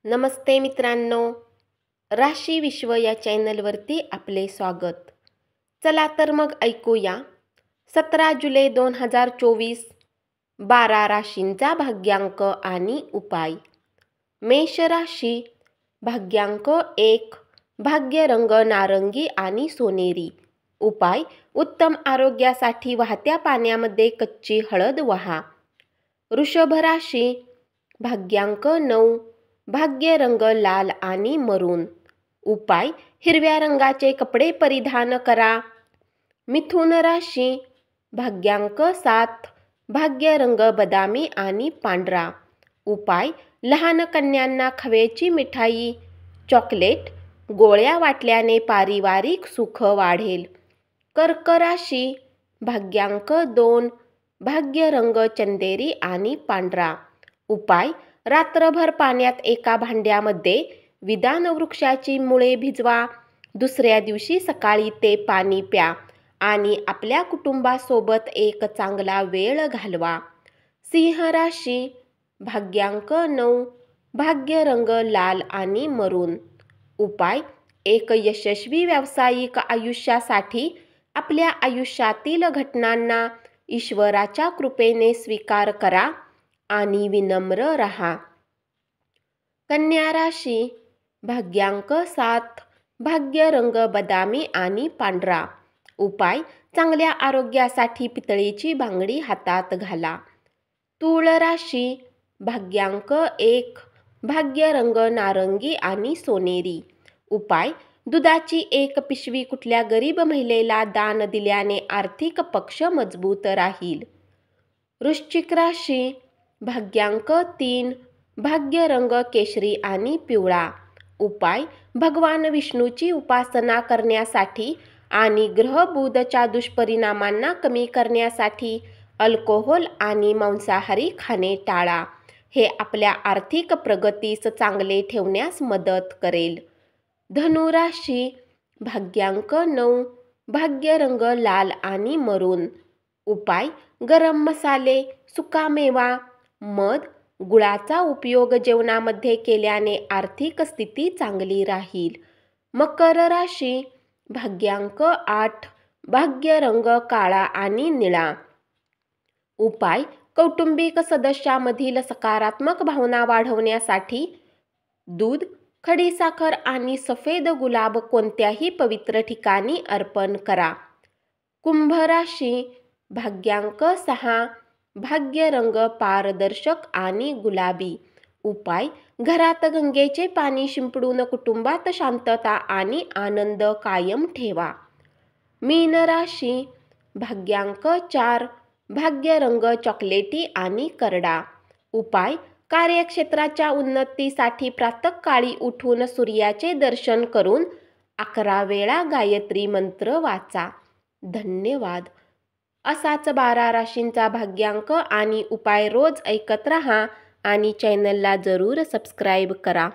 नमस्ते मित्रांनो, राशी विश्व या चॅनलवरती आपले स्वागत. चला तर मग ऐकूया 17 जुलै 2024 12 राशींचा भाग्यांक आणि उपाय. मेष राशी, भाग्यांक 1, भाग्यरंग नारंगी आणि सोनेरी. उपाय: उत्तम आरोग्यासाठी वाहत्या पाण्यामध्ये कच्ची हळद वहा. वृषभ राशी, भाग्यांक 9, भाग्यरंग लाल आणि मरून. उपाय: हिरव्या रंगाचे कपडे परिधान करा. मिथुन राशी, भाग्यांक 7, भाग्यरंग बदामी आणि पांढरा. उपाय: लहान कन्यांना खव्याची मिठाई, चॉकलेट, गोळ्या वाटल्याने पारिवारिक सुख वाढेल. कर्क राशी, भाग्यांक 2, भाग्यरंग चंदेरी आणि पांढरा. उपाय: रात्रभर पाण्यात एका भांड्यामध्ये विदान वृक्षाची मुळे भिजवा. दुसऱ्या दिवशी सकाळी ते पाणी प्या आणि आपल्या कुटुंबासोबत एक चांगला वेळ घालवा. सिंह राशी, भाग्यांक 9, भाग्यरंग लाल आणि मरून. उपाय: एक यशस्वी व्यावसायिक आयुष्यासाठी आपल्या आयुष्यातील घटनांना ईश्वराच्या कृपेने स्वीकार करा आणि विनम्र रहा. कन्या राशी, भाग्यांक 7, भाग्यरंग बदामी आणि पांढरा. उपाय: चांगल्या आरोग्यासाठी पितळेची बांगडी हातात घाला. तूळ राशी, भाग्यांक 1, भाग्यरंग नारंगी आणि सोनेरी. उपाय: दुधाची एक पिशवी कुठल्या गरीब महिलेला दान दिल्याने आर्थिक पक्ष मजबूत राहील. वृश्चिक राशी, भाग्यांक 3, भाग्यरंग केशरी आणि पिवळा. उपाय: भगवान विष्णूची उपासना करण्यासाठी आणि ग्रह बुधच्या दुष्परिणामांना कमी करण्यासाठी अल्कोहोल आणि मांसाहारी खाणे टाळा. हे आपल्या आर्थिक प्रगतीस चांगले ठेवण्यास मदत करेल. धनु राशी, भाग्यांक 9, भाग्यरंग लाल आणि मरून. उपाय: गरम मसाले, सुकामेवा, मध, गुळाचा उपयोग जेवणामध्ये केल्याने आर्थिक स्थिती चांगली राहील. मकर राशी, भाग्यांक 8, भाग्यरंग काळा आणि निळा. उपाय: कौटुंबिक सदस्यामधील सकारात्मक भावना वाढवण्यासाठी दूध, खडीसाखर आणि सफेद गुलाब कोणत्याही पवित्र ठिकाणी अर्पण करा. कुंभ राशी, भाग्यांक 6, भाग्यरंग पारदर्शक आणि गुलाबी. उपाय: घरात गंगेचे पाणी शिंपडून कुटुंबात शांतता आणि आनंद कायम ठेवा. मीन राशी, भाग्यांक 4, भाग्यरंग चॉकलेटी आणि करडा. उपाय: कार्यक्षेत्राच्या उन्नतीसाठी प्रातःकाळी उठून सूर्याचे दर्शन करून 11 वेळा गायत्री मंत्र वाचा. धन्यवाद. असाच 12 राशींचा भाग्यांक आणि उपाय रोज ऐकत रहा आणि चॅनलला जरूर सबस्क्राईब करा.